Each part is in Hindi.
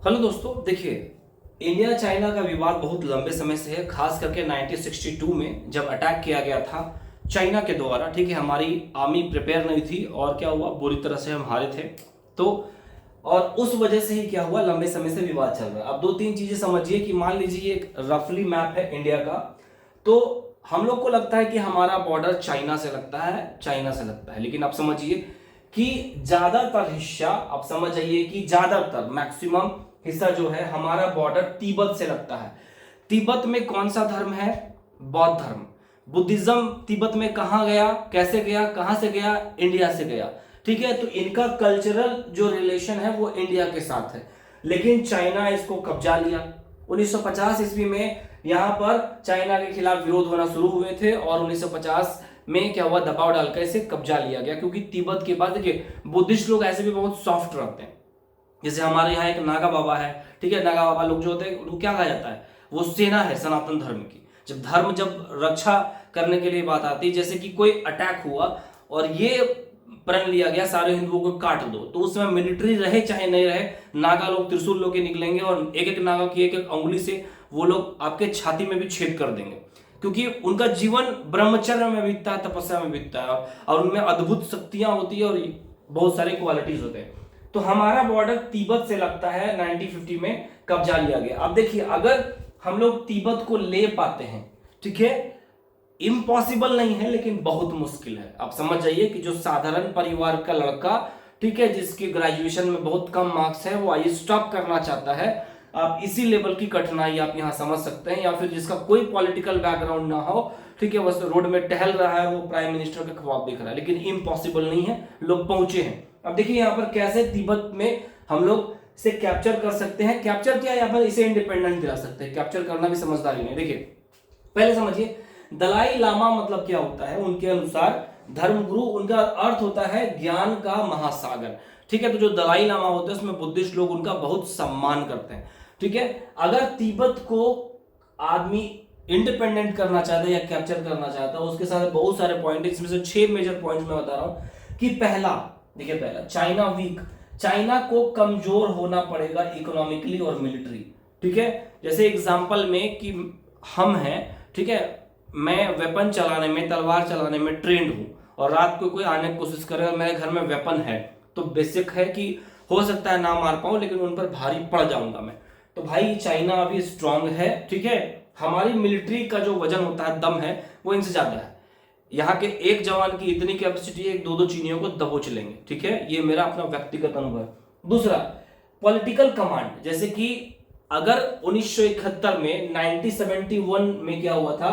हेलो दोस्तों, देखिए इंडिया चाइना का विवाद बहुत लंबे समय से है। खास करके 1962 में जब अटैक किया गया था चाइना के द्वारा, ठीक है, हमारी आर्मी प्रिपेयर नहीं थी और क्या हुआ, बुरी तरह से हम हारे थे। तो और उस वजह से ही क्या हुआ, लंबे समय से विवाद चल रहा है। अब दो तीन चीजें समझिए कि मान लीजिए एक रफली मैप है इंडिया का, तो हम लोग को लगता है कि हमारा बॉर्डर चाइना से लगता है, लेकिन आप समझिए कि ज्यादातर हिस्सा, आप समझ जाइए कि ज्यादातर मैक्सिमम हिस्सा जो है हमारा बॉर्डर तिब्बत से लगता है। तिब्बत में कौन सा धर्म है? बौद्ध धर्म। बुद्धिज्म तिब्बत में कहां गया, कैसे गया, कहां से गया? इंडिया से गया। ठीक है, तो इनका कल्चरल जो रिलेशन है वो इंडिया के साथ है। लेकिन चाइना इसको कब्जा लिया 1950 ईस्वी में। यहां पर चाइना के खिलाफ विरोध होना शुरू हुए थे और 1950 में क्या हुआ, दबाव डालकर इसे कब्जा लिया गया। क्योंकि तिब्बत के पास, देखिए, बुद्धिस्ट लोग ऐसे भी बहुत सॉफ्ट रहते हैं। जैसे हमारे यहाँ एक नागा बाबा है, ठीक है, नागा बाबा लोग जो होते हैं उनको क्या कहा जाता है, वो सेना है सनातन धर्म की। जब रक्षा करने के लिए बात आती है, जैसे कि कोई अटैक हुआ और ये प्रण लिया गया सारे हिंदुओं को काट दो, तो उसमें मिलिट्री रहे चाहे नहीं रहे, नागा लोग त्रिशूल लोग निकलेंगे और एक एक नागा की एक एक अंगुली से वो लोग आपके छाती में भी छेद कर देंगे। क्योंकि उनका जीवन ब्रह्मचर्य में बीतता है, तपस्या में बीतता है और उनमें अद्भुत शक्तियां होती है और बहुत सारे क्वालिटीज होते हैं। तो हमारा बॉर्डर तिब्बत से लगता है, 1950 में कब्जा लिया गया। अब देखिए, अगर हम लोग तिब्बत को ले पाते हैं, ठीक है, इम्पॉसिबल नहीं है लेकिन बहुत मुश्किल है। आप समझ जाइए कि जो साधारण परिवार का लड़का, ठीक है, जिसके ग्रेजुएशन में बहुत कम मार्क्स है, वो आई स्टॉप करना चाहता है, आप इसी लेवल की कठिनाई आप यहां समझ सकते हैं। या फिर जिसका कोई पॉलिटिकल बैकग्राउंड ना हो, ठीक है, बस रोड में टहल रहा है, वो प्राइम मिनिस्टर का ख्वाब देख रहा है, लेकिन इम्पॉसिबल नहीं है, लोग पहुंचे हैं। अब देखिए यहाँ पर कैसे तिब्बत में हम लोग इसे कैप्चर कर सकते हैं। कैप्चर क्या, यहाँ पर इसे इंडिपेंडेंट दिला सकते हैं। कैप्चर करना भी समझदारी नहीं। देखिए, पहले समझिए दलाई लामा मतलब क्या होता है। उनके अनुसार धर्मगुरु, उनका अर्थ होता है ज्ञान का महासागर। ठीक है, तो जो दलाई लामा होते हैं उसमें बुद्धिस्ट लोग उनका बहुत सम्मान करते हैं। ठीक है, अगर तिब्बत को आदमी इंडिपेंडेंट करना चाहता है या कैप्चर करना चाहता है, उसके साथ बहुत सारे पॉइंट, इसमें से 6 मेजर पॉइंट मैं बता रहा हूं कि पहला, देखिए, पहला, चाइना वीक, चाइना को कमजोर होना पड़ेगा इकोनॉमिकली और मिलिट्री। ठीक है, जैसे एग्जांपल में कि हम हैं, ठीक है, मैं वेपन चलाने में, तलवार चलाने में ट्रेंड हूं और रात को कोई आने की कोशिश करे और मेरे घर में वेपन है, तो बेसिक है कि हो सकता है ना मार पाऊं लेकिन उन पर भारी पड़ जाऊंगा मैं। तो भाई चाइना अभी स्ट्रांग है, ठीक है, हमारी मिलिट्री का जो वजन होता है, दम है, वो इनसे ज्यादा है। यहाँ के एक जवान की इतनी कैपेसिटी है, एक दो दो चीनियों को दबोच लेंगे। ठीक है, ये मेरा अपना व्यक्तिगत अनुभव है। दूसरा, पॉलिटिकल कमांड, जैसे कि अगर 1971 में 1971 में क्या हुआ था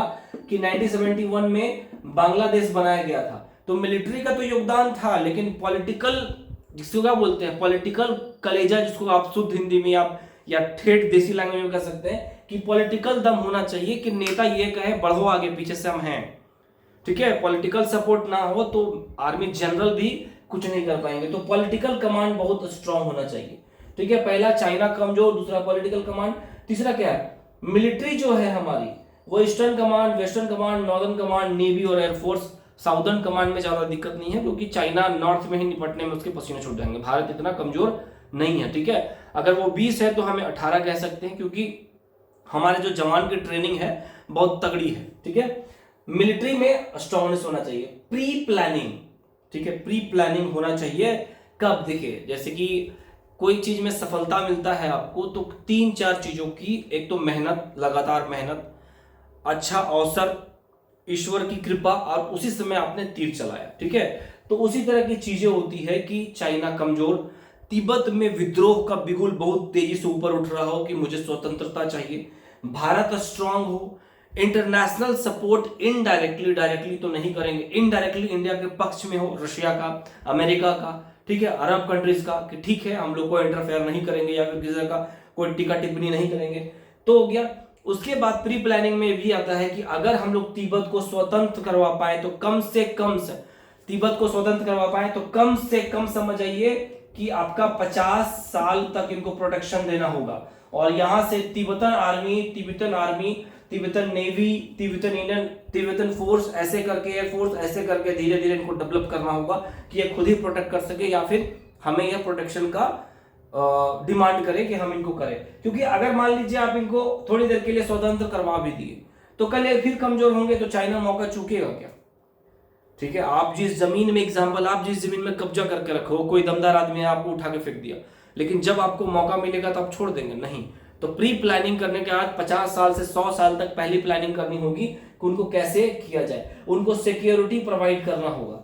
कि 1971 में बांग्लादेश बनाया गया था, तो मिलिट्री का तो योगदान था, लेकिन पॉलिटिकल, जिसको क्या बोलते हैं, पॉलिटिकल कलेजा, जिसको आप शुद्ध हिंदी में आप या ठेठ देसी लैंग्वेज में कह सकते हैं कि पॉलिटिकल दम होना चाहिए कि नेता ये कहे बढ़ो आगे, पीछे से हम हैं। ठीक है, पॉलिटिकल सपोर्ट ना हो तो आर्मी जनरल भी कुछ नहीं कर पाएंगे। तो पॉलिटिकल कमांड बहुत स्ट्रांग होना चाहिए। ठीक है, पहला चाइना कमजोर, दूसरा पॉलिटिकल कमांड, तीसरा क्या है, मिलिट्री जो है हमारी, वो eastern command, western command, northern command, navy और एयरफोर्स। साउदर्न कमांड में ज्यादा दिक्कत नहीं है क्योंकि चाइना नॉर्थ में ही निपटने में उसके पसीने छूट जाएंगे। भारत इतना कमजोर नहीं है। ठीक है, अगर वो 20 है तो हमें 18 कह सकते हैं क्योंकि हमारे जो जवान की ट्रेनिंग है बहुत तगड़ी है। ठीक है, मिलिट्री में स्ट्रांगनेस होना चाहिए। प्री प्लानिंग, ठीक है, प्री प्लानिंग होना चाहिए। कब? देखिए, जैसे कि कोई चीज में सफलता मिलता है आपको तो 3-4 चीजों की, एक तो मेहनत, लगातार मेहनत, अच्छा अवसर, ईश्वर की कृपा और उसी समय आपने तीर चलाया। ठीक है, तो उसी तरह की चीजें होती है कि चाइना कमजोर, तिब्बत में विद्रोह का बिगुल बहुत तेजी से ऊपर उठ रहा हो कि मुझे स्वतंत्रता चाहिए, भारत स्ट्रांग हो, इंटरनेशनल सपोर्ट इनडायरेक्टली, डायरेक्टली तो नहीं करेंगे, इनडायरेक्टली इंडिया के पक्ष में हो, रशिया का, अमेरिका का, ठीक है, अरब कंट्रीज का, कि ठीक है हम लोग को इंटरफेयर नहीं करेंगे या फिर किसी का कोई टीका टिप्पणी नहीं करेंगे, तो हो गया। उसके बाद प्री प्लानिंग में भी आता है कि अगर हम लोग तिब्बत को स्वतंत्र करवा पाए तो कम से कम तिब्बत को स्वतंत्र करवा पाए तो कम से कम समझ आइए कि आपका 50 साल तक इनको प्रोटेक्शन देना होगा। और यहां से Tibetan army, Tibetan navy, Tibetan Indian, Tibetan force, ऐसे करके एयरफोर्स, ऐसे करके धीरे धीरे इनको डेवलप करना होगा कि ये खुद ही प्रोटेक्ट कर सके या फिर हमें यह प्रोटेक्शन का डिमांड करें कि हम इनको करें। क्योंकि अगर मान लीजिए आप इनको थोड़ी देर के लिए स्वतंत्र करवा भी दिए तो कल ये फिर कमजोर होंगे तो चाइना मौका चूकेगा क्या? ठीक है, आप जिस जमीन में एग्जाम्पल, आप जिस जमीन में कब्जा करके रखो, कोई दमदार आदमी ने आपको उठा के फेंक दिया, लेकिन जब आपको मौका मिलेगा तो आप छोड़ देंगे? नहीं। तो प्री प्लानिंग करने के बाद 50 साल से 100 साल तक पहली प्लानिंग करनी होगी कि उनको कैसे किया जाए, उनको सिक्योरिटी प्रोवाइड करना होगा,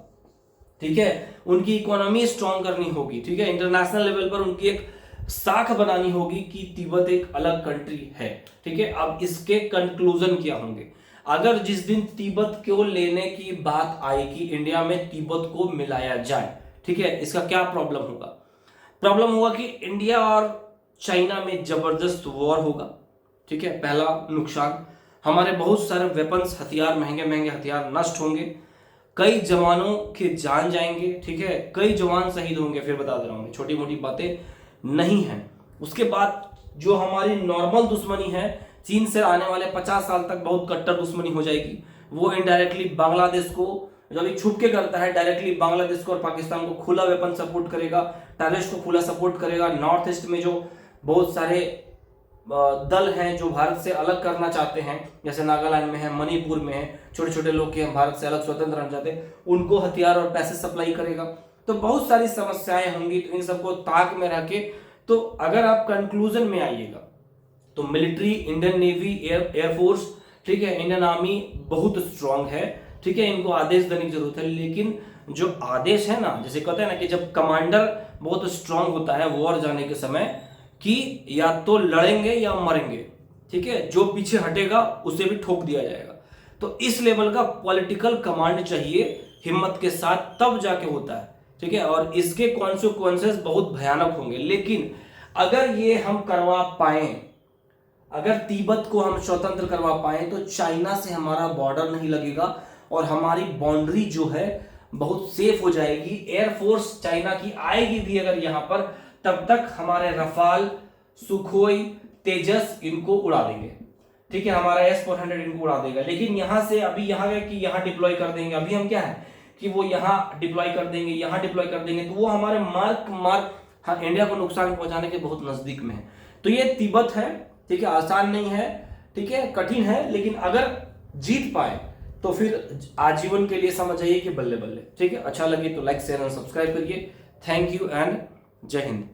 ठीक है, उनकी इकोनॉमी स्ट्रांग करनी होगी, ठीक है, इंटरनेशनल लेवल पर उनकी एक साख बनानी होगी कि तिब्बत एक अलग कंट्री है, ठीक है। अब इसके कंक्लूजन क्या होंगे? अगर जिस दिन तिब्बत को लेने की बात आएगी, इंडिया में तिब्बत को मिलाया जाए, ठीक है, इसका क्या प्रॉब्लम होगा? प्रॉब्लम होगा कि इंडिया और चाइना में जबरदस्त वॉर होगा, ठीक है। पहला नुकसान, हमारे बहुत सारे वेपन्स, हथियार, महंगे महंगे हथियार नष्ट होंगे, कई जवानों के जान जाएंगे, ठीक है, कई जवान शहीद होंगे। फिर बता दे रहा हूं, छोटी मोटी बातें नहीं है। उसके बाद जो हमारी नॉर्मल दुश्मनी है, चीन से आने वाले 50 साल तक बहुत कट्टर दुश्मनी हो जाएगी। वो इनडायरेक्टली बांग्लादेश को, जब छुप के करता है, डायरेक्टली बांग्लादेश को और पाकिस्तान को खुला वेपन सपोर्ट करेगा, टेररिस्ट को खुला सपोर्ट करेगा। नॉर्थ ईस्ट में जो बहुत सारे दल हैं जो भारत से अलग करना चाहते हैं, जैसे नागालैंड में है, मणिपुर में है, छोटे छोटे लोग के हम भारत से अलग स्वतंत्र रहना चाहते हैं, उनको हथियार और पैसे सप्लाई करेगा। तो बहुत सारी समस्याएं होंगी, तो इन सबको ताक में रख के, तो अगर आप कंक्लूजन में आइएगा तो मिलिट्री, इंडियन नेवी, एयरफोर्स, ठीक है, इंडियन आर्मी बहुत स्ट्रांग है, ठीक है, इनको आदेश देने की जरूरत है। लेकिन जो आदेश है ना, जैसे कहते हैं ना कि जब कमांडर बहुत स्ट्रांग होता है वॉर जाने के समय, कि या तो लड़ेंगे या मरेंगे, ठीक है, जो पीछे हटेगा उसे भी ठोक दिया जाएगा। तो इस लेवल का पॉलिटिकल कमांड चाहिए हिम्मत के साथ, तब जाके होता है, ठीक है, और इसके कॉन्सिक्वेंसेस बहुत भयानक होंगे। लेकिन अगर ये हम करवा पाए, अगर तिब्बत को हम स्वतंत्र करवा पाए, तो चाइना से हमारा बॉर्डर नहीं लगेगा और हमारी बाउंड्री जो है बहुत सेफ हो जाएगी। एयरफोर्स चाइना की आएगी भी अगर यहां पर, तब तक हमारे रफाल, सुखोई, तेजस इनको उड़ा देंगे, ठीक है, हमारा S-400 इनको उड़ा देगा। लेकिन यहां से अभी यहां गए कि यहां डिप्लॉय कर देंगे, अभी हम क्या है कि वो यहां डिप्लॉय कर देंगे, यहां डिप्लॉय कर देंगे, तो वो हमारे मार्क हाँ, इंडिया को नुकसान पहुंचाने के बहुत नजदीक में है। तो ये तिब्बत है, ठीक है, आसान नहीं है, ठीक है, कठिन है, लेकिन अगर जीत पाए तो फिर आजीवन के लिए समझ आइए कि बल्ले बल्ले, ठीक है। अच्छा लगे तो लाइक, शेयर और सब्सक्राइब करिए। थैंक यू एंड जय हिंद।